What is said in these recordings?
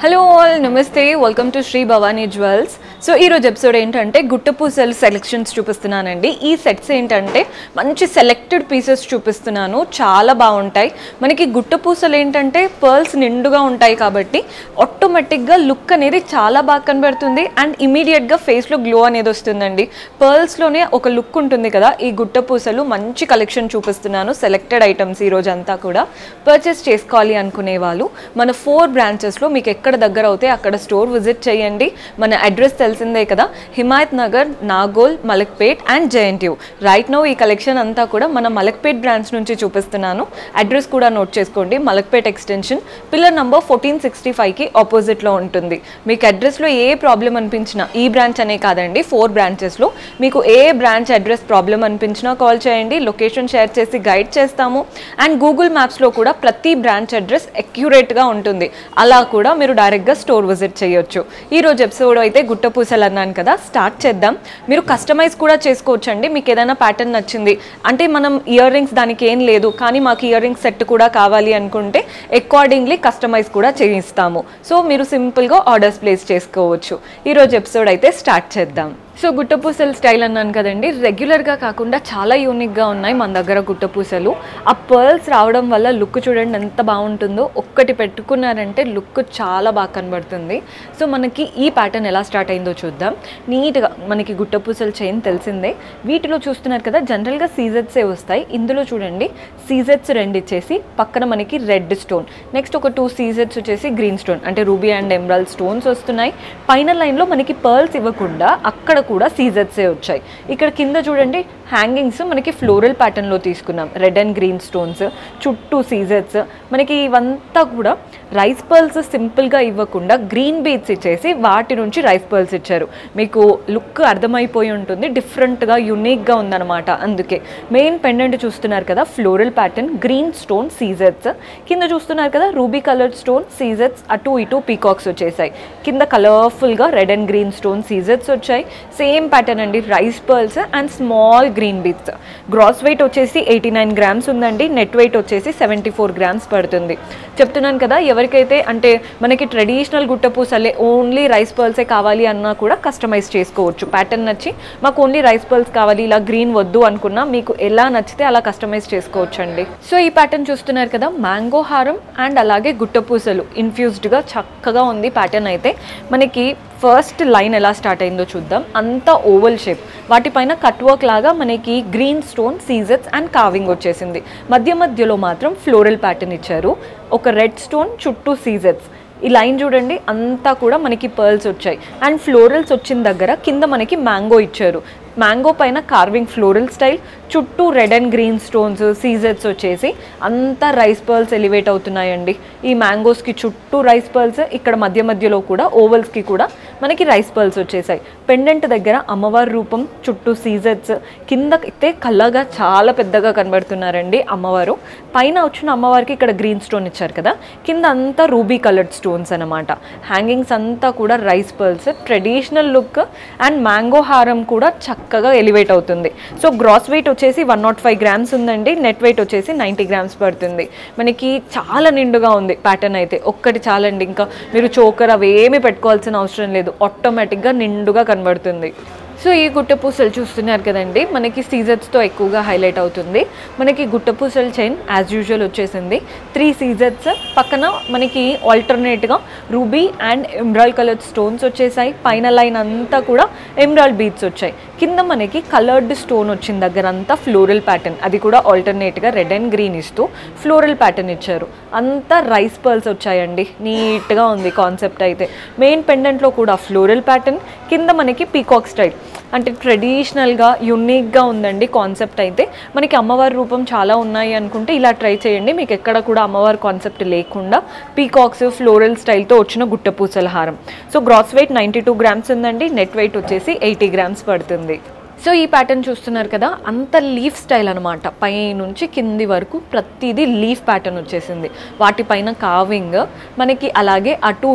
Hello all నమస్తే welcome to Shri Bhavani jewels. So ఈరోజు episode ఏంటంటే గుట్టపూసల సెలెక్షన్స్ చూపిస్తున్నానండి. ఈ సెట్స్ ఏంటంటే మంచి సెలెక్టెడ్ పీసెస్ చూపిస్తున్నాను, చాలా బాగుంటాయి. మనకి గుట్టపూసలు ఏంటంటే పర్ల్స్ నిండుగా ఉంటాయి కాబట్టి ఆటోమేటిక్గా లుక్ అనేది చాలా బాగా కనబడుతుంది అండ్ ఇమీడియట్గా ఫేస్లో గ్లో అనేది వస్తుందండి. పర్ల్స్లోనే ఒక లుక్ ఉంటుంది కదా, ఈ గుట్టపూసలు మంచి కలెక్షన్ చూపిస్తున్నాను. సెలెక్టెడ్ ఐటమ్స్ ఈరోజు అంతా కూడా పర్చేస్ చేసుకోవాలి అనుకునే వాళ్ళు మన 4 బ్రాంచెస్లో మీకు ఎక్కడ దగ్గర అవుతే అక్కడ స్టోర్ విజిట్ చేయండి. మన అడ్రస్ తెలిసిందే కదా, Himayat Nagar, Nagole, Malakpet and JNTU. Right now ఈ కలెక్షన్ అంతా కూడా మన మలక్పేట్ బ్రాంచ్ నుంచి చూపిస్తున్నాను. అడ్రస్ కూడా నోట్ చేసుకోండి. మలక్పేట్ ఎక్స్టెన్షన్ పిల్లర్ నంబర్ 1465కి ఆపోజిట్లో ఉంటుంది. మీకు అడ్రస్లో ఏ ప్రాబ్లం అనిపించినా, ఈ బ్రాంచ్ అనే కాదండి 4 బ్రాంచెస్లో మీకు ఏ బ్రాంచ్ అడ్రస్ ప్రాబ్లం అనిపించినా కాల్ చేయండి. లొకేషన్ షేర్ చేసి గైడ్ చేస్తాము. అండ్ గూగుల్ మ్యాప్స్లో కూడా ప్రతి బ్రాంచ్ అడ్రస్ అక్యురేట్గా ఉంటుంది. అలా కూడా మీరు డైరెక్ట్గా స్టోర్ విజిట్ చేయొచ్చు. ఈరోజు ఎపిసోడ్ అయితే గుట్టపూసలు అన్నాను కదా, స్టార్ట్ చేద్దాం. మీరు కస్టమైజ్ కూడా చేసుకోవచ్చు అండి. మీకు ఏదైనా ప్యాటర్న్ నచ్చింది అంటే, మనం ఇయర్ రింగ్స్ దానికి ఏం లేదు కానీ మాకు ఇయర్ రింగ్స్ సెట్ కూడా కావాలి అనుకుంటే అకార్డింగ్లీ కస్టమైజ్ కూడా చేయిస్తాము. సో మీరు సింపుల్గా ఆర్డర్స్ ప్లేస్ చేసుకోవచ్చు. ఈరోజు ఎపిసోడ్ అయితే స్టార్ట్ చేద్దాం. సో గుట్టపూసలు స్టైల్ అన్నాను కదండి, రెగ్యులర్గా కాకుండా చాలా యూనిక్గా ఉన్నాయి మన దగ్గర గుట్టపూసలు. ఆ పర్ల్స్ రావడం వల్ల లుక్ చూడండి ఎంత బాగుంటుందో. ఒక్కటి పెట్టుకున్నారంటే లుక్ చాలా బాగా కనబడుతుంది. సో మనకి ఈ ప్యాటర్న్ ఎలా స్టార్ట్ అయిందో చూద్దాం. నీట్గా మనకి గుట్టపూసలు చైన్ తెలిసిందే. వీటిలో చూస్తున్నారు కదా, జనరల్గా సీజెట్సే వస్తాయి. ఇందులో చూడండి సీజెట్స్ 2 ఇచ్చేసి పక్కన మనకి రెడ్ స్టోన్, నెక్స్ట్ ఒక 2 సీజెట్స్ వచ్చేసి గ్రీన్ స్టోన్ అంటే రూబీ అండ్ ఎమరాల్డ్ స్టోన్స్ వస్తున్నాయి. పైన లైన్లో మనకి పర్ల్స్ ఇవ్వకుండా అక్కడ కూడా సీజెట్సే వచ్చాయి. ఇక్కడ కింద చూడండి హ్యాంగింగ్స్ మనకి ఫ్లోరల్ ప్యాటర్న్లో తీసుకున్నాం. రెడ్ అండ్ గ్రీన్ స్టోన్స్, చుట్టూ సీజెట్స్. మనకి ఇవంతా కూడా రైస్ పర్ల్స్ సింపుల్గా ఇవ్వకుండా గ్రీన్ బీడ్స్ ఇచ్చేసి వాటి నుంచి రైస్ పర్ల్స్ ఇచ్చారు. మీకు లుక్ అర్థమైపోయి ఉంటుంది, డిఫరెంట్గా యూనిక్గా ఉందన్నమాట. అందుకే మెయిన్ పెండెంట్ చూస్తున్నారు కదా, ఫ్లోరల్ ప్యాటర్న్, గ్రీన్ స్టోన్ సీజెట్స్. కింద చూస్తున్నారు కదా రూబీ కలర్డ్ స్టోన్ సీజెట్స్, అటు ఇటు పీకాక్స్ వచ్చేసాయి. కింద కలర్ఫుల్గా రెడ్ అండ్ గ్రీన్ స్టోన్ సీజెట్స్ వచ్చాయి. సేమ్ ప్యాటర్న్ అండి, rice pearls and small green beads. Gross weight వచ్చేసి 89 గ్రామ్స్ ఉందండి. నెట్ వెయిట్ వచ్చేసి 74 గ్రామ్స్ పడుతుంది. చెప్తున్నాను కదా, ఎవరికైతే అంటే మనకి ట్రెడిషనల్ గుట్టపూసలే ఓన్లీ రైస్ పర్ల్సే కావాలి అన్నా కూడా కస్టమైజ్ చేసుకోవచ్చు. ప్యాటర్న్ నచ్చి మాకు ఓన్లీ రైస్ పర్ల్స్ కావాలి, ఇలా గ్రీన్ వద్దు అనుకున్నా మీకు ఎలా నచ్చితే అలా కస్టమైజ్ చేసుకోవచ్చు అండి. సో ఈ ప్యాటర్న్ చూస్తున్నారు కదా, మ్యాంగో హారం అండ్ అలాగే గుట్టపూసలు ఇన్ఫ్యూజ్డ్గా చక్కగా ఉంది ప్యాటర్న్. అయితే మనకి ఫస్ట్ లైన్ ఎలా స్టార్ట్ అయిందో చూద్దాం. అంతా ఓవల్ షేప్, వాటిపైన కట్ వర్క్ లాగా మనకి గ్రీన్ స్టోన్ సీజెట్స్ అండ్ కార్వింగ్ వచ్చేసింది. మధ్యలో మాత్రం ఫ్లోరల్ ప్యాటర్న్ ఇచ్చారు. ఒక రెడ్ స్టోన్ చుట్టూ సీజెట్స్. ఈ లైన్ చూడండి అంతా కూడా మనకి పర్ల్స్ వచ్చాయి అండ్ ఫ్లోరల్స్ వచ్చిన దగ్గర కింద మనకి మ్యాంగో ఇచ్చారు. మ్యాంగో పైన కార్వింగ్ ఫ్లోరల్ స్టైల్, చుట్టూ రెడ్ అండ్ గ్రీన్ స్టోన్స్ సీజెట్స్ వచ్చేసి అంతా రైస్ పర్ల్స్ ఎలివేట్ అవుతున్నాయండి. ఈ మ్యాంగోస్కి చుట్టూ రైస్ పర్ల్స్, ఇక్కడ మధ్యలో కూడా ఓవల్స్కి కూడా మనకి రైస్ పర్ల్స్ వచ్చేసాయి. పెండెంట్ దగ్గర అమ్మవారి రూపం, చుట్టూ సీజెట్స్. కింద అయితే కళ్ళగా చాలా పెద్దగా కనబడుతున్నారండి అమ్మవారు. పైన వచ్చిన అమ్మవారికి ఇక్కడ గ్రీన్ స్టోన్ ఇచ్చారు కదా, కింద అంతా రూబీ కలర్డ్ స్టోన్స్ అనమాట. హ్యాంగింగ్స్ అంతా కూడా rice pearls, traditional look and mango హారం కూడా చక్కగా ఎలివేట్ అవుతుంది. సో గ్రాస్ వెయిట్ వచ్చేసి 105 గ్రామ్స్ ఉందండి. నెట్ వెయిట్ వచ్చేసి 90 గ్రామ్స్ పడుతుంది. మనకి చాలా నిండుగా ఉంది ప్యాటర్న్ అయితే. ఒక్కటి చాలండి, ఇంకా మీరు చోకర్ అవేమీ పెట్టుకోవాల్సిన అవసరం లేదు, ఆటోమేటిక్గా నిండుగా కనబడుతుంది. సో ఈ గుట్టపూసలు చూస్తున్నారు కదండి, మనకి సీజెట్స్తో ఎక్కువగా హైలైట్ అవుతుంది. మనకి గుట్టపూసల చైన్ యాజ్ యూజువల్ వచ్చేసింది. 3 సీజెట్స్, పక్కన మనకి ఆల్టర్నేట్గా ruby and emerald colour stones వచ్చేసాయి. పైన లైన్ అంతా కూడా ఎమరాల్డ్ బీడ్స్ వచ్చాయి. కింద మనకి కలర్డ్ స్టోన్ వచ్చిన దగ్గర అంతా ఫ్లోరల్ ప్యాటర్న్, అది కూడా ఆల్టర్నేట్గా రెడ్ అండ్ గ్రీన్ ఇస్తూ ఫ్లోరల్ ప్యాటర్న్ ఇచ్చారు. అంతా రైస్ పర్ల్స్ వచ్చాయండి. నీట్గా ఉంది కాన్సెప్ట్ అయితే. మెయిన్ పెండెంట్లో కూడా ఫ్లోరల్ ప్యాటర్న్, కింద మనకి పీకాక్ స్టైల్ అంటే ట్రెడిషనల్గా యూనిక్గా ఉందండి కాన్సెప్ట్ అయితే. మనకి అమ్మవారి రూపం చాలా ఉన్నాయి అనుకుంటే ఇలా ట్రై చేయండి. మీకు ఎక్కడ కూడా అమ్మవారి కాన్సెప్ట్ లేకుండా పీకాక్స్ ఫ్లోరల్ స్టైల్తో వచ్చిన గుట్టపూసల హారం. సో గ్రాస్ వెయిట్ 92 గ్రామ్స్ ఉందండి. నెట్ వెయిట్ వచ్చేసి 80 గ్రామ్స్ పడుతుంది. సో ఈ ప్యాటర్న్ చూస్తున్నారు కదా, అంత లీఫ్ స్టైల్ అనమాట. పై నుంచి కింది వరకు ప్రతిదీ లీఫ్ ప్యాటర్న్ వచ్చేసింది. వాటిపైన కార్వింగ్ మనకి, అలాగే అటు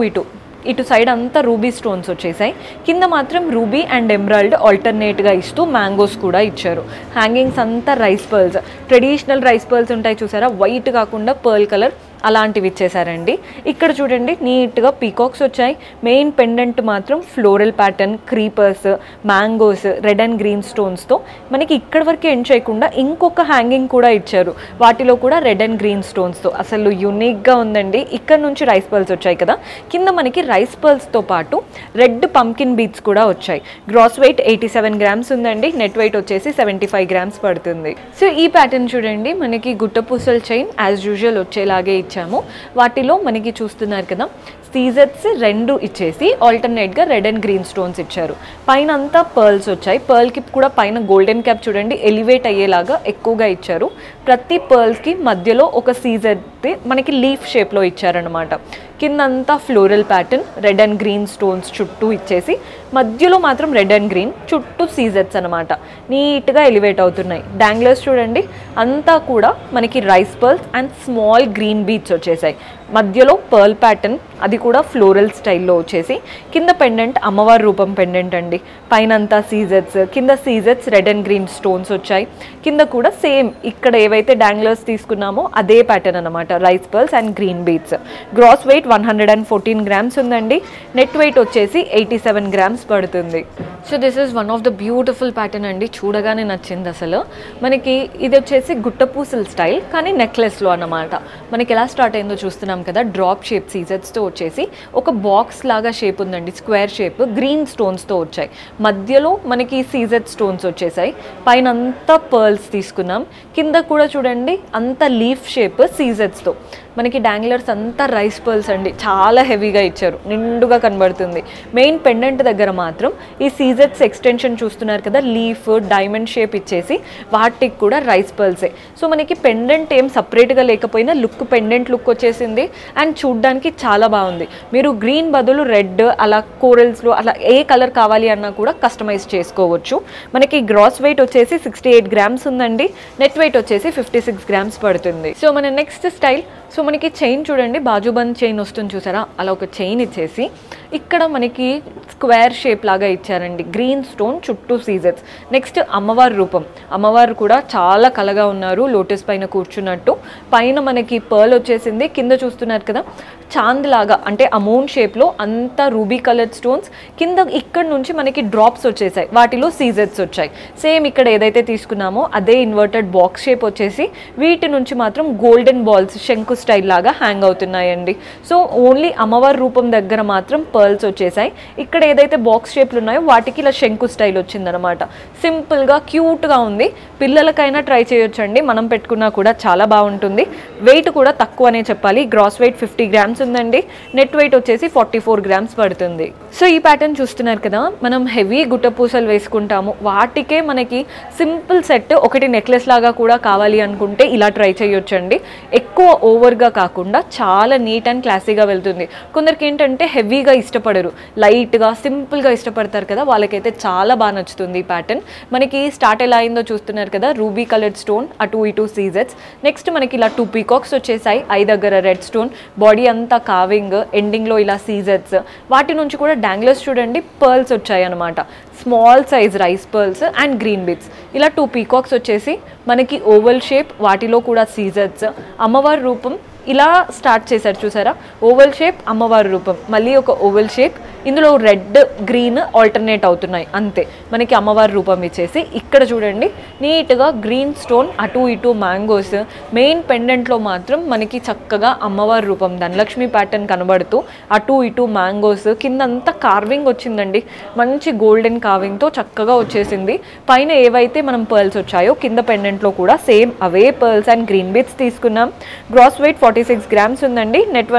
ఇటు సైడ్ అంతా రూబీ స్టోన్స్ వచ్చేసాయి. కింద మాత్రం రూబీ అండ్ ఎమరాల్డ్ ఆల్టర్నేట్గా ఇస్తూ మ్యాంగోస్ కూడా ఇచ్చారు. హ్యాంగింగ్స్ అంతా rice pearls, traditional rice pearls ఉంటాయి చూసారా, వైట్ కాకుండా పర్ల్ కలర్ అలాంటివి ఇచ్చేసారండి. ఇక్కడ చూడండి నీట్గా పీకాక్స్ వచ్చాయి. మెయిన్ పెండెంట్ మాత్రం floral pattern, creepers, mangoes, red and green స్టోన్స్తో మనకి ఇక్కడ వరకు ఎండ్ చేయకుండా ఇంకొక హ్యాంగింగ్ కూడా ఇచ్చారు. వాటిలో కూడా రెడ్ అండ్ గ్రీన్ స్టోన్స్తో అసలు యూనిక్గా ఉందండి. ఇక్కడ నుంచి రైస్ పర్ల్స్ వచ్చాయి కదా, కింద మనకి రైస్ పర్ల్స్తో పాటు రెడ్ పంకిన్ బీట్స్ కూడా వచ్చాయి. గ్రాస్ వెయిట్ 87 గ్రామ్స్ ఉందండి. నెట్ వెయిట్ వచ్చేసి 75 గ్రామ్స్ పడుతుంది. సో ఈ ప్యాటర్న్ చూడండి, మనకి గుట్టపూసల చైన్ యాజ్ యూజువల్ వచ్చేలాగే ఇచ్చాము. వాటిలో మనకి చూస్తున్నారు కదా సీజర్స్ 2 ఇచ్చేసి ఆల్టర్నేట్గా రెడ్ అండ్ గ్రీన్ స్టోన్స్ ఇచ్చారు. పైన అంతా పర్ల్స్ వచ్చాయి. పర్ల్ కిప్ కూడా పైన గోల్డెన్ క్యాప్ చూడండి ఎలివేట్ అయ్యేలాగా ఎక్కువగా ఇచ్చారు. ప్రతి పర్ల్స్కి మధ్యలో ఒక సీజర్ది మనకి లీఫ్ షేప్లో ఇచ్చారనమాట. కిందంతా floral pattern red and green stones చుట్టూ ఇచ్చేసి మధ్యలో మాత్రం రెడ్ అండ్ గ్రీన్ చుట్టూ సీజర్స్ అనమాట. నీట్గా ఎలివేట్ అవుతున్నాయి. డాంగ్లర్స్ చూడండి అంతా కూడా మనకి rice pearls and small green beats వచ్చేసాయి. మధ్యలో పర్ల్ ప్యాటర్న్ అది కూడా ఫ్లోరల్ స్టైల్లో వచ్చేసి కింద పెండెంట్ అమ్మవారి రూపం పెండెంట్ అండి. పైన అంతా సీజర్స్, కింద సీజర్స్ రెడ్ అండ్ గ్రీన్ స్టోన్స్ వచ్చాయి. కింద కూడా సేమ్ ఇక్కడ ఏవైతే డాంగ్లర్స్ తీసుకున్నామో అదే ప్యాటర్న్ అనమాట, rice pearls and green beads. Gross weight 114 grams ఉందండి. నెట్ వెయిట్ వచ్చేసి 87 గ్రామ్స్ పడుతుంది. So this is one of the beautiful pattern అండి. చూడగానే నచ్చింది అసలు. మనకి ఇది వచ్చేసి గుట్టపూసల స్టైల్ కానీ నెక్లెస్లో అన్నమాట. మనకి ఎలా స్టార్ట్ అయిందో చూస్తున్నాం కదా, డ్రాప్ షేప్ సీజర్స్తో వచ్చేసి ఒక బాక్స్ లాగా షేప్ ఉందండి, స్క్వేర్ షేప్, గ్రీన్ స్టోన్స్తో వచ్చాయి. మధ్యలో మనకి సీజర్ స్టోన్స్ వచ్చేసాయి. పైన అంతా పర్ల్స్ తీసుకున్నాం. కింద కూడా చూడండి అంత లీఫ్ షేప్ సీజర్స్తో. మనకి డాంగ్లర్స్ అంతా రైస్ పర్ల్స్ అండి, చాలా హెవీగా ఇచ్చారు, నిండుగా కనబడుతుంది. మెయిన్ పెండెంట్ దగ్గర మాత్రం ఈ సీజర్స్ ఎక్స్టెన్షన్ చూస్తున్నారు కదా, లీఫ్ డైమండ్ షేప్ ఇచ్చేసి వాటికి కూడా రైస్ పర్ల్సే. సో మనకి పెండెంట్ ఏం సపరేట్గా లేకపోయినా లుక్ పెండెంట్ లుక్ వచ్చేసింది అండ్ చూడ్డానికి చాలా బాగుంది. మీరు గ్రీన్ బదులు రెడ్ అలా కోరల్స్లో అలా ఏ కలర్ కావాలి అన్నా కూడా కస్టమైజ్ చేసుకోవచ్చు. మనకి గ్రాస్ వెయిట్ వచ్చేసి 68 గ్రామ్స్ ఉందండి. నెట్ వెయిట్ వచ్చేసి 56 గ్రామ్స్ పడుతుంది. సో మన నెక్స్ట్ స్టైల్, సో మనకి చైన్ చూడండి బాజుబంద్ చైన్ వస్తుంది చూసారా, అలా ఒక చైన్ ఇచ్చేసి ఇక్కడ మనకి స్క్వేర్ షేప్ లాగా ఇచ్చారండి. గ్రీన్ స్టోన్ చుట్టూ సీజర్స్. నెక్స్ట్ అమ్మవారి రూపం, అమ్మవారు కూడా చాలా కలగా ఉన్నారు, లోటస్ పైన కూర్చున్నట్టు. పైన మనకి పర్ల్ వచ్చేసింది. కింద చూస్తున్నారు కదా చాంద్ లాగా, అంటే ఆ మూన్ షేప్లో అంతా రూబీ కలర్డ్ స్టోన్స్. కింద ఇక్కడ నుంచి మనకి డ్రాప్స్ వచ్చేసాయి, వాటిలో సీజర్స్ వచ్చాయి. సేమ్ ఇక్కడ ఏదైతే తీసుకున్నామో అదే ఇన్వర్టెడ్ బాక్స్ షేప్ వచ్చేసి వీటి నుంచి మాత్రం గోల్డెన్ బాల్స్ శంకు స్టైల్ లాగా హ్యాంగ్ అవుతున్నాయండి. సో ఓన్లీ అమ్మవారి రూపం దగ్గర మాత్రం పర్ల్స్ వచ్చేసాయి. ఇక్కడ ఏదైతే బాక్స్ షేప్లు ఉన్నాయో వాటికి ఇలా శంకు స్టైల్ వచ్చిందనమాట. సింపుల్గా క్యూట్గా ఉంది. పిల్లలకైనా ట్రై చేయొచ్చండి, మనం పెట్టుకున్నా కూడా చాలా బాగుంటుంది. వెయిట్ కూడా తక్కువనే చెప్పాలి. గ్రాస్ వెయిట్ 50 గ్రామ్స్ ఉందండి. నెట్ వెయిట్ వచ్చేసి 44 గ్రామ్స్ పడుతుంది. సో ఈ ప్యాటర్న్ చూస్తున్నారు కదా, మనం హెవీ గుట్టపూసలు వేసుకుంటాము, వాటికే మనకి సింపుల్ సెట్ ఒకటి నెక్లెస్ లాగా కూడా కావాలి అనుకుంటే ఇలా ట్రై చేయొచ్చండి. ఎక్కువ ఓవర్గా కాకుండా చాలా నీట్ అండ్ క్లాసీగా వెళ్తుంది. కొందరికి ఏంటంటే హెవీగా ఇష్టపడరు, లైట్గా సింపుల్గా ఇష్టపడతారు కదా, వాళ్ళకైతే చాలా బాగా నచ్చుతుంది ఈ ప్యాటర్న్. మనకి స్టార్ట్ ఎలా అయిందో చూస్తున్నారు కదా, రూబీ కలర్డ్ స్టోన్, అటు ఇటు సీజర్స్. నెక్స్ట్ మనకి ఇలా 2 పీకాక్స్ వచ్చేసాయి. ఐ దగ్గర రెడ్ స్టోన్, బాడీ అంతా కావింగ్, ఎండింగ్లో ఇలా సీజర్స్. వాటి నుంచి కూడా డాంగ్లర్స్ చూడండి పర్ల్స్ వచ్చాయి అనమాట. Small size rice pearls and green beats. ఇలా 2 పీకాక్స్ వచ్చేసి మనకి ఓవల్ షేప్, వాటిలో కూడా సీజర్స్. అమ్మవారి రూపం ఇలా స్టార్ట్ చేశారు చూసారా, ఓవల్ షేప్ అమ్మవారి రూపం, మళ్ళీ ఒక ఓవల్ షేప్, ఇందులో రెడ్ గ్రీన్ ఆల్టర్నేట్ అవుతున్నాయి అంతే. మనకి అమ్మవారి రూపం ఇచ్చేసి ఇక్కడ చూడండి నీట్గా గ్రీన్ స్టోన్, అటు ఇటు మ్యాంగోస్. మెయిన్ పెండెంట్లో మాత్రం మనకి చక్కగా అమ్మవారి రూపం ధనలక్ష్మి ప్యాటర్న్ కనబడుతూ అటు ఇటు మ్యాంగోస్. కిందంతా కార్వింగ్ వచ్చిందండి, మంచి గోల్డెన్ కార్వింగ్తో చక్కగా వచ్చేసింది. పైన ఏవైతే మనం పర్ల్స్ వచ్చాయో కింద పెండెంట్లో కూడా same away pearls and green beats తీసుకున్నాం. గ్రాస్ వెయిట్ 46 గ్రామ్స్ ఉందండి. నెట్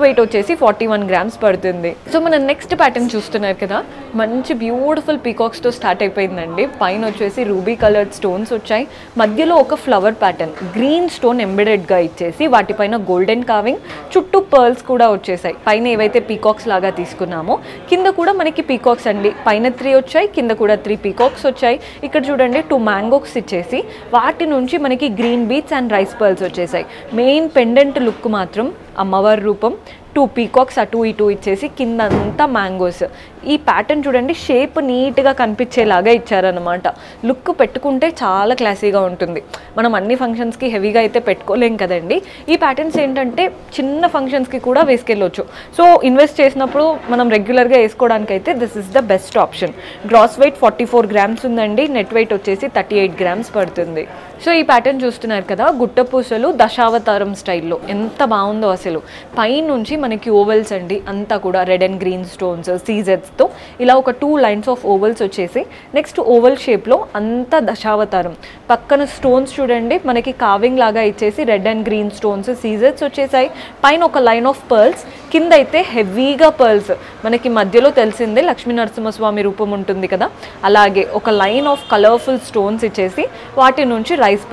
వెయిట్ వచ్చేసి 41 గ్రామ్స్ పడుతుంది. సో మన నెక్స్ట్ ప్యాటర్న్ చూస్తున్నారు కదా, మంచి బ్యూటిఫుల్ పీకాక్స్తో స్టార్ట్ అయిపోయిందండి. పైన వచ్చేసి రూబీ కలర్డ్ స్టోన్స్ వచ్చాయి. మధ్యలో ఒక ఫ్లవర్ ప్యాటర్న్ గ్రీన్ స్టోన్ ఎంబెడెడ్గా ఇచ్చేసి వాటిపైన గోల్డెన్ కార్వింగ్, చుట్టూ పర్ల్స్ కూడా వచ్చేసాయి. పైన ఏవైతే పీకాక్స్ లాగా తీసుకున్నామో కింద కూడా మనకి పీకాక్స్ అండి. పైన 3 వచ్చాయి, కింద కూడా 3 పీకాక్స్ వచ్చాయి. ఇక్కడ చూడండి 2 మ్యాంగోస్ ఇచ్చేసి వాటి నుంచి మనకి green beats and rice pearls వచ్చేసాయి. మెయిన్ పెండెంట్ లుక్ మాత్రం అమ్మవారి రూపం, 2 పీకాక్స్ అటు ఇటు ఇచ్చేసి కిందంతా మ్యాంగోస్. ఈ ప్యాటర్న్ చూడండి, షేప్ నీట్గా కనిపించేలాగా ఇచ్చారనమాట. లుక్ పెట్టుకుంటే చాలా క్లాసీగా ఉంటుంది. మనం అన్ని ఫంక్షన్స్కి హెవీగా అయితే పెట్టుకోలేం కదండి. ఈ ప్యాటర్న్స్ ఏంటంటే చిన్న ఫంక్షన్స్కి కూడా వేసుకెళ్ళొచ్చు. సో ఇన్వెస్ట్ చేసినప్పుడు మనం రెగ్యులర్గా వేసుకోవడానికి అయితే this is the best option. Gross weight 44 grams ఉందండి, నెట్ వెయిట్ వచ్చేసి 38 గ్రామ్స్ పడుతుంది. సో ఈ ప్యాటర్న్ చూస్తున్నారు కదా, గుట్టపూసలు దశావతారం స్టైల్లో ఎంత బాగుందో అసలు. పైనుంచి మనకి ఓవెల్స్ అండి, అంతా కూడా రెడ్ అండ్ గ్రీన్ స్టోన్స్ సీజెట్స్తో ఇలా ఒక 2 లైన్స్ ఆఫ్ ఓవెల్స్ వచ్చేసి నెక్స్ట్ ఓవెల్ షేప్లో అంతా దశావతారం. పక్కన స్టోన్స్ చూడండి మనకి కావింగ్ లాగా ఇచ్చేసి రెడ్ అండ్ గ్రీన్ స్టోన్స్ సీజెట్స్ వచ్చేసాయి. పైన ఒక లైన్ ఆఫ్ పర్ల్స్, కింద అయితే హెవీగా పర్ల్స్. మనకి మధ్యలో తెలిసిందే లక్ష్మీ నరసింహస్వామి రూపం ఉంటుంది కదా, అలాగే ఒక లైన్ ఆఫ్ కలర్ఫుల్ స్టోన్స్ ఇచ్చేసి వాటి నుంచి రైస్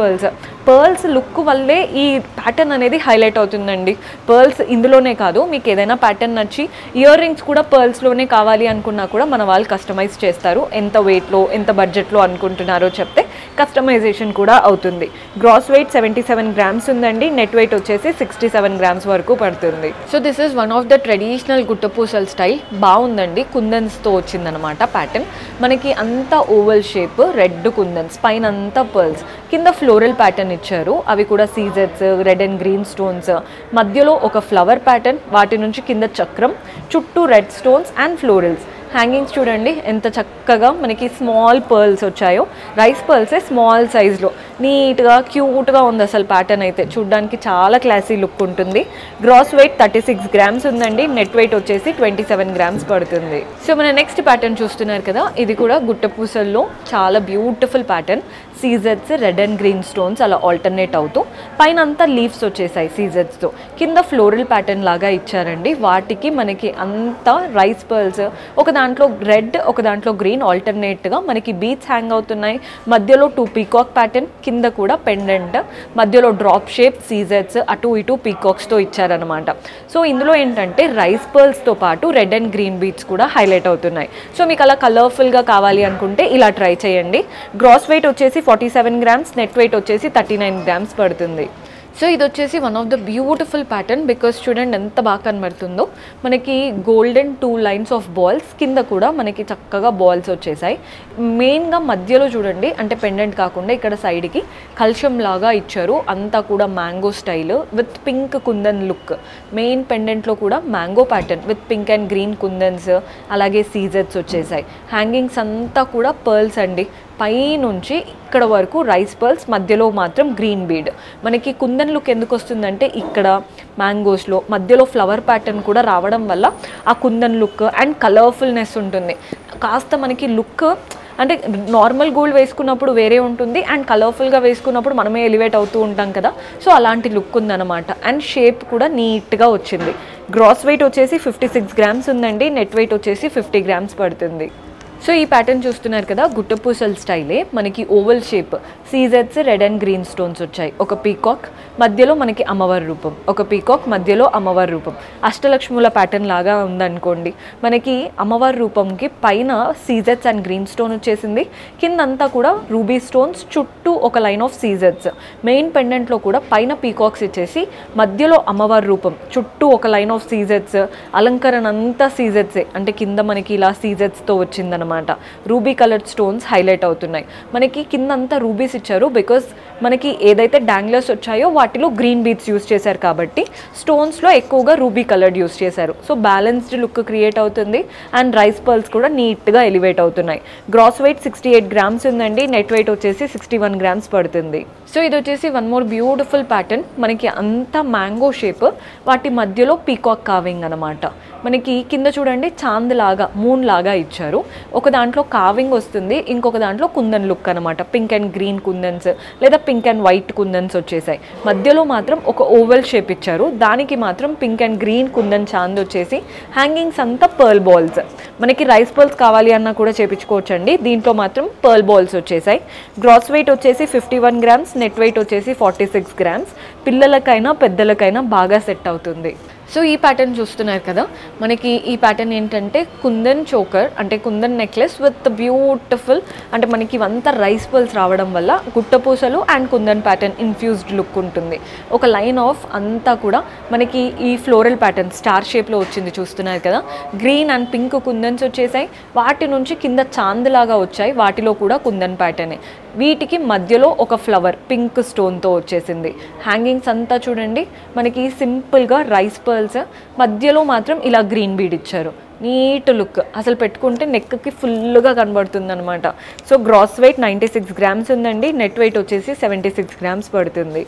పర్ల్స్ లుక్ వల్లే ఈ ప్యాటర్న్ అనేది హైలైట్ అవుతుందండి. పర్ల్స్ ఇందులోనే కాదు, మీకు ఏదైనా ప్యాటర్న్ నచ్చి ఇయర్ రింగ్స్ కూడా పర్ల్స్లోనే కావాలి అనుకున్నా కూడా మన వాళ్ళు కస్టమైజ్ చేస్తారు. ఎంత వెయిట్లో ఎంత బడ్జెట్లో అనుకుంటున్నారో చెప్తే కస్టమైజేషన్ కూడా అవుతుంది. గ్రాస్ వెయిట్ 77 గ్రామ్స్ ఉందండి, నెట్ వెయిట్ వచ్చేసి 67 గ్రామ్స్ వరకు పడుతుంది. So this is one of the traditional Guttapusal style. బాగుందండి, కుందన్స్తో వచ్చిందనమాట ప్యాటర్న్. మనకి అంతా ఓవల్ షేప్, రెడ్ కుందన్స్, పైన అంతా పర్ల్స్, కింద ఫ్లోరల్ ప్యాటర్న్ ఇచ్చారు. అవి కూడా సీజెట్స్, రెడ్ అండ్ గ్రీన్ స్టోన్స్, మధ్యలో ఒక ఫ్లవర్ ప్యాటర్న్, వాటి నుంచి కింద చక్రం, చుట్టూ red stones and florals. Hangings చూడండి ఎంత చక్కగా మనకి స్మాల్ పర్ల్స్ వచ్చాయో, రైస్ పర్ల్సే స్మాల్ సైజ్లో నీట్గా క్యూట్గా ఉంది అసలు. ప్యాటర్న్ అయితే చూడడానికి చాలా క్లాసీ లుక్ ఉంటుంది. గ్రాస్ వెయిట్ 36 గ్రామ్స్ ఉందండి, నెట్ వెయిట్ వచ్చేసి 27 గ్రామ్స్ పడుతుంది. సో మన నెక్స్ట్ ప్యాటర్న్ చూస్తున్నారు కదా, ఇది కూడా గుట్టపూసల్లో చాలా బ్యూటిఫుల్ ప్యాటర్న్. సీజెట్స్, రెడ్ అండ్ గ్రీన్ స్టోన్స్ అలా ఆల్టర్నేట్ అవుతూ పైన అంతా లీవ్స్ వచ్చేసాయి సీజెట్స్తో, కింద ఫ్లోరల్ ప్యాటర్న్ లాగా ఇచ్చారండి. వాటికి మనకి అంతా రైస్ పర్ల్స్, ఒక దాంట్లో రెడ్ ఒక దాంట్లో గ్రీన్ ఆల్టర్నేట్గా మనకి బీట్స్ హ్యాంగ్ అవుతున్నాయి. మధ్యలో 2 పీకాక్ ప్యాటర్న్, కింద కూడా పెండెంట్, మధ్యలో డ్రాప్ షేప్ సీజెట్స్, అటు ఇటు పీకాక్స్తో ఇచ్చారనమాట. సో ఇందులో ఏంటంటే రైస్ పర్ల్స్తో పాటు రెడ్ అండ్ గ్రీన్ బీట్స్ కూడా హైలైట్ అవుతున్నాయి. సో మీకు అలా కలర్ఫుల్గా కావాలి అనుకుంటే ఇలా ట్రై చేయండి. గ్రాస్ వెయిట్ వచ్చేసి 47 గ్రామ్స్, నెట్ వెయిట్ వచ్చేసి 39 గ్రామ్స్ పడుతుంది. సో ఇది వచ్చేసి one of the beautiful pattern. Because చూడండి ఎంత బాగా కనబడుతుందో, మనకి గోల్డెన్ 2 లైన్స్ ఆఫ్ బాల్స్, కింద కూడా మనకి చక్కగా బాల్స్ వచ్చేసాయి. మెయిన్గా మధ్యలో చూడండి, అంటే పెండెంట్ కాకుండా ఇక్కడ సైడ్కి కల్షం లాగా ఇచ్చారు. అంతా కూడా mango style with pink kundan look. Main పెండెంట్లో కూడా mango pattern with pink and green kundans, అలాగే సీజెట్స్ వచ్చేసాయి. హ్యాంగింగ్స్ అంతా కూడా పర్ల్స్ అండి, పైనుంచి ఇక్కడ వరకు రైస్ పర్ల్స్, మధ్యలో మాత్రం గ్రీన్ బీడ్. మనకి కుందన్ లుక్ ఎందుకు వస్తుందంటే ఇక్కడ మ్యాంగోస్లో మధ్యలో ఫ్లవర్ ప్యాటర్న్ కూడా రావడం వల్ల ఆ కుందన్ లుక్ అండ్ కలర్ఫుల్నెస్ ఉంటుంది. కాస్త మనకి లుక్ అంటే నార్మల్ గోల్డ్ వేసుకున్నప్పుడు వేరే ఉంటుంది, అండ్ కలర్ఫుల్గా వేసుకున్నప్పుడు మనమే ఎలివేట్ అవుతూ ఉంటాం కదా. సో అలాంటి లుక్ ఉందన్నమాట. అండ్ షేప్ కూడా నీట్గా వచ్చింది. గ్రాస్ వెయిట్ వచ్చేసి 56 గ్రామ్స్ ఉందండి, నెట్ వెయిట్ వచ్చేసి 50 గ్రామ్స్ పడుతుంది. సో ఈ ప్యాటర్న్ చూస్తున్నారు కదా, గుట్టపూసల్ స్టైలే. మనకి ఓవల్ షేప్, సీజెట్స్, రెడ్ అండ్ గ్రీన్ స్టోన్స్ వచ్చాయి. ఒక పీకాక్ మధ్యలో మనకి అమ్మవారి రూపం, ఒక పీకాక్ మధ్యలో అమ్మవారి రూపం. అష్టలక్ష్ముల ప్యాటర్న్ లాగా ఉందనుకోండి. మనకి అమ్మవారి రూపంకి పైన సీజెట్స్ అండ్ గ్రీన్ స్టోన్ వచ్చేసింది, కిందంతా కూడా రూబీ స్టోన్స్, చుట్టూ ఒక లైన్ ఆఫ్ సీజెట్స్. మెయిన్ పెండెంట్లో కూడా పైన పీకాక్స్ ఇచ్చేసి మధ్యలో అమ్మవారి రూపం, చుట్టూ ఒక లైన్ ఆఫ్ సీజెట్స్. అలంకరణ అంతా సీజెట్సే, అంటే కింద మనకి ఇలా సీజెట్స్తో వచ్చిందనమాట. రూబీ కలర్డ్ స్టోన్స్ హైలైట్ అవుతున్నాయి. మనకి కిందంతా రూబీస్ ఇచ్చారు, బికాస్ మనకి ఏదైతే డాంగ్లర్స్ వచ్చాయో వాటిలో గ్రీన్ బీట్స్ యూస్ చేశారు కాబట్టి స్టోన్స్లో ఎక్కువగా రూబీ కలర్డ్ యూస్ చేశారు. సో బ్యాలెన్స్డ్ లుక్ క్రియేట్ అవుతుంది, అండ్ రైస్ పర్ల్స్ కూడా నీట్గా ఎలివేట్ అవుతున్నాయి. గ్రాస్ వెయిట్ 68 గ్రామ్స్ ఉందండి, నెట్ వెయిట్ వచ్చేసి 61 గ్రామ్స్ పడుతుంది. సో ఇది వచ్చేసి వన్ మోర్ బ్యూటిఫుల్ ప్యాటర్న్. మనకి అంతా మ్యాంగో షేప్, వాటి మధ్యలో పీకాక్ కావింగ్ అనమాట. మనకి కింద చూడండి చాంద్ లాగా, మూన్ లాగా ఇచ్చారు. ఒక దాంట్లో కావింగ్ వస్తుంది, ఇంకొక దాంట్లో కుందన్ లుక్ అనమాట. పింక్ అండ్ గ్రీన్ కుందన్స్ లేదా పింక్ అండ్ వైట్ కుందన్స్ వచ్చేసాయి. మధ్యలో మాత్రం ఒక ఓవెల్ షేప్ ఇచ్చారు, దానికి మాత్రం pink and green kundan Chand వచ్చేసి హ్యాంగింగ్స్ అంతా పర్ల్ బాల్స్. మనకి రైస్ పర్ల్స్ కావాలి అన్నా కూడా చేపించుకోవచ్చండి. దీంట్లో మాత్రం పర్ల్ బాల్స్ వచ్చేసాయి. గ్రాస్ వెయిట్ వచ్చేసి 51 గ్రామ్స్, నెట్ వెయిట్ వచ్చేసి 46 గ్రామ్స్. పిల్లలకైనా పెద్దలకైనా బాగా సెట్ అవుతుంది. సో ఈ ప్యాటర్న్ చూస్తున్నారు కదా, మనకి ఈ ప్యాటర్న్ ఏంటంటే కుందన్ చోకర్ అంటే కుందన్ నెక్లెస్ విత్ బ్యూటిఫుల్, అంటే మనకి ఇవంతా రైస్ పర్ల్స్ రావడం వల్ల Guttapusalu and kundan pattern infused look ఉంటుంది. ఒక లైన్ ఆఫ్ అంతా కూడా మనకి ఈ ఫ్లోరల్ ప్యాటర్న్ స్టార్ షేప్లో వచ్చింది చూస్తున్నారు కదా. గ్రీన్ అండ్ పింక్ కుందన్స్ వచ్చేసాయి, వాటి నుంచి కింద చాంద్ లాగా వచ్చాయి, వాటిలో కూడా కుందన్ ప్యాటర్నే. వీటికి మధ్యలో ఒక ఫ్లవర్ పింక్ స్టోన్తో వచ్చేసింది. హ్యాంగింగ్స్ అంతా చూడండి మనకి సింపుల్గా రైస్ పర్ల్స్, మధ్యలో మాత్రం ఇలా గ్రీన్ బీడ్ ఇచ్చారు. నీట్ లుక్, అసలు పెట్టుకుంటే నెక్కి ఫుల్గా కనబడుతుంది అనమాట. సో గ్రాస్ వెయిట్ 96 గ్రామ్స్ ఉందండి, నెట్ వెయిట్ వచ్చేసి 76 గ్రామ్స్ పడుతుంది.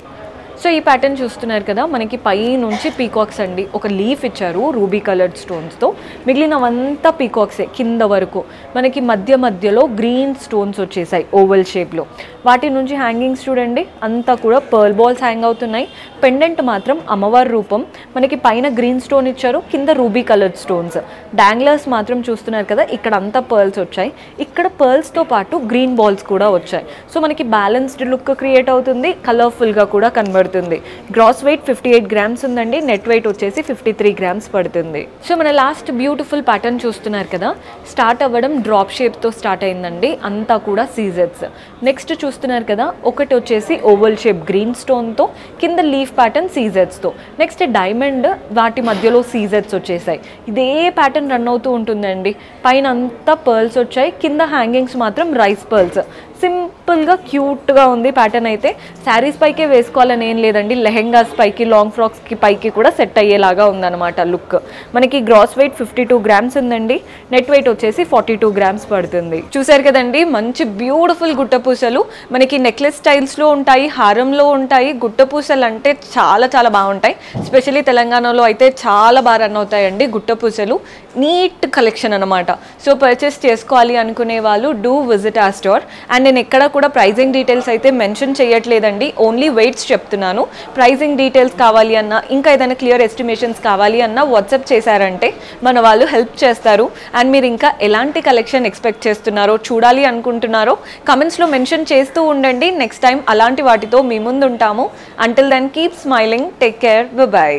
సో ఈ ప్యాటర్న్ చూస్తున్నారు కదా, మనకి పై నుంచి పీకాక్స్ అండి, ఒక లీఫ్ ఇచ్చారు రూబీ కలర్డ్ స్టోన్స్తో, మిగిలినవంతా పీకాక్సే కింద వరకు. మనకి మధ్యలో గ్రీన్ స్టోన్స్ వచ్చేసాయి ఓవల్ షేప్లో. వాటి నుంచి హ్యాంగింగ్స్ చూడండి అంతా కూడా పర్ల్ బాల్స్ హ్యాంగ్ అవుతున్నాయి. పెండెంట్ మాత్రం అమ్మవారి రూపం, మనకి పైన గ్రీన్ స్టోన్ ఇచ్చారు, కింద రూబీ కలర్డ్ స్టోన్స్. డాంగ్లర్స్ మాత్రం చూస్తున్నారు కదా, ఇక్కడ అంతా పర్ల్స్ వచ్చాయి, ఇక్కడ పర్ల్స్తో పాటు గ్రీన్ బాల్స్ కూడా వచ్చాయి. సో మనకి బ్యాలెన్స్డ్ లుక్ క్రియేట్ అవుతుంది, కలర్ఫుల్గా కూడా కనబడుతుంది. గ్రాస్ వెయిట్ 58 గ్రామ్స్ ఉందండి, నెట్ వెయిట్ వచ్చేసి 53 గ్రామ్స్ పడుతుంది. సో మన లాస్ట్ బ్యూటిఫుల్ ప్యాటర్న్ చూస్తున్నారు కదా, స్టార్ట్ అవ్వడం డ్రాప్ షేప్తో స్టార్ట్ అయిందండి, అంతా కూడా సీజెట్స్. నెక్స్ట్ చూస్తున్నారు కదా, ఒకటి వచ్చేసి ఓవల్ షేప్ గ్రీన్ స్టోన్తో, కింద లీఫ్ ప్యాటర్న్ సీజెట్స్తో. నెక్స్ట్ డైమండ్, వాటి మధ్యలో సీజెట్స్ వచ్చేసాయి. ఇదే ప్యాటర్న్ రన్ అవుతూ ఉంటుందండి. పైన అంతా పర్ల్స్ వచ్చాయి, కింద హ్యాంగింగ్స్ మాత్రం రైస్ పర్ల్స్. సింపుల్గా క్యూట్గా ఉంది ప్యాటర్న్. అయితే శారీస్ పైకే వేసుకోవాలని ఏం లేదండి, లెహెంగాస్ పైకి లాంగ్ ఫ్రాక్స్కి పైకి కూడా సెట్ అయ్యేలాగా ఉందన్నమాట లుక్. మనకి గ్రాస్ వెయిట్ 52 గ్రామ్స్ ఉందండి, నెట్ వెయిట్ వచ్చేసి 42 గ్రామ్స్ పడుతుంది. చూసారు కదండి, మంచి బ్యూటిఫుల్ గుట్టపూసలు మనకి నెక్లెస్ స్టైల్స్లో ఉంటాయి, హారంలో ఉంటాయి. గుట్టపూసలు అంటే చాలా చాలా బాగుంటాయి, ఎస్పెషల్లీ తెలంగాణలో అయితే చాలా బాగా రన్ అవుతాయండి గుట్టపూసలు. నీట్ కలెక్షన్ అనమాట. సో పర్చేస్ చేసుకోవాలి అనుకునే వాళ్ళు డూ విజిట్ ఆ స్టోర్. అండ్ నేను ఎక్కడ కూడా ప్రైజింగ్ డీటెయిల్స్ అయితే మెన్షన్ చేయట్లేదండి, ఓన్లీ వెయిట్స్ చెప్తున్నాను. ప్రైజింగ్ డీటెయిల్స్ కావాలి అన్నా, ఇంకా ఏదైనా క్లియర్ ఎస్టిమేషన్స్ కావాలి అన్నా వాట్సాప్ చేశారంటే మన వాళ్ళు హెల్ప్ చేస్తారు. అండ్ మీరు ఇంకా ఎలాంటి కలెక్షన్ ఎక్స్పెక్ట్ చేస్తున్నారో, చూడాలి అనుకుంటున్నారో కమెంట్స్లో మెన్షన్ చేస్తూ ఉండండి. నెక్స్ట్ టైం అలాంటి వాటితో మీ ముందు ఉంటాము. Until then keep smiling, take care, by.